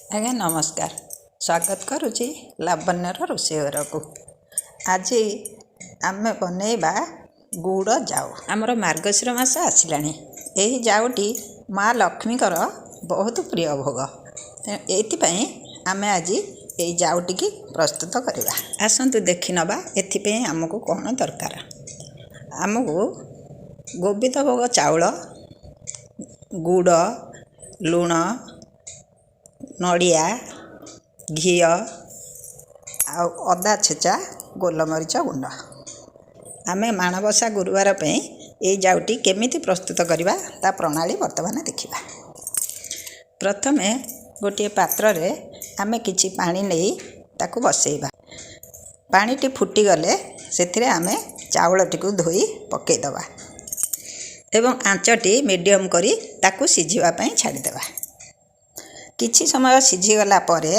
आज्ञा नमस्कार। स्वागत करुच्ची लावण्यर रोषेई घर को। आज आम बनैबा गुड़ जाऊ। आमर मार्गशीर मास आसला। यही जाऊटी माँ लक्ष्मीकर बहुत प्रिय भोग। एथिपाई आम आज यही जाऊटी की प्रस्तुत करवा। आसतु देखि नबा एथिपाई आमको कौन दरकार। आमको गोविंद भोग चाउल, गुड़, लुण, नड़िया, घी, अदा छेचा, गोलमरीच गुंड। आम माणबसा गुरुवार पे ये जाऊटी केमिति प्रस्तुत करवा ता प्रणाली वर्तमान देखिबा। प्रथमे गोटे पात्र रे आम किछि पानी नहीं ताकू बसैबा। पानीटी फुटी गले सेथिरे आमे चाउलटी को धोई पकई दबा एवं आंचटी मीडियम करी ताकू सिझिबा पई छाड़ी देबा। किछि समय सिझीगला परे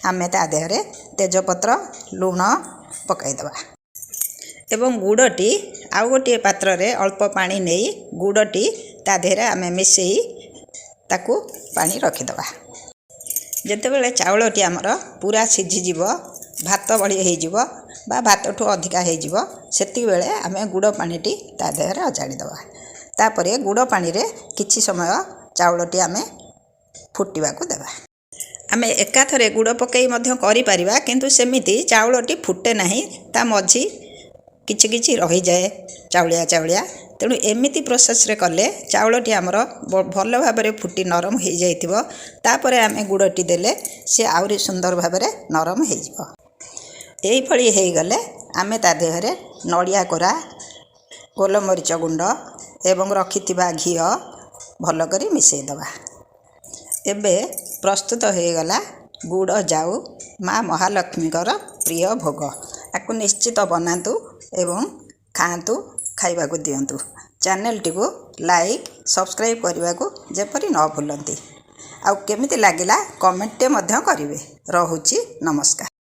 आमे ता देहरे तेजपत्र, लुण पकई दबा एवं गुड़टी आउ गोटे पात्र रे अल्प पानी नहीं गुड़टी ता देहरे आमे मिसई ताकू पानी रखी दबा। जेतेबेले चाउलटी आमर पूरा सिझी जीव, भात बड़ी हो जीव बा भात ठू अधिका हो जीव, सेति बेले आमे गुड़ पानीटी ता देहरे अजाड़ी दबा। तापरे गुड़ पानी रे किछि समय चाउलटी आमे फुटिबा को देबा। आमे एकाथरे गुड़ पकई मध्य करि परिबा, किंतु सेमिति चाउलटी फुटे नाही, ता मझी किछि किछि रहि जाए चाउलिया चाउलिया। तेणु एमिति प्रोसेस रे कले चाउलटी आमर भल भाबरे फुटी नरम हो जाइथिबो। तापरे आमे गुड़टी देले से आउरी सुंदर भाबरे नरम हो जिवो। एई फळी हेई गले आमे ता देहरे नड़िया कोरा, गोलमरीच गुंड एवं रखिथिबा घी भल करी मिसई दबा। एबे प्रस्तुत हो गला गुड़ जाऊ माँ महालक्ष्मीकर प्रिय भोग। आपको निश्चित बनातु एवं खातु, खाइबा को दियंतु। चैनल टी को लाइक सब्सक्राइब करने को जेपरी न भूलती। आउ केमिति लागिला कमेंट मध्य करिवे। रहुची नमस्कार।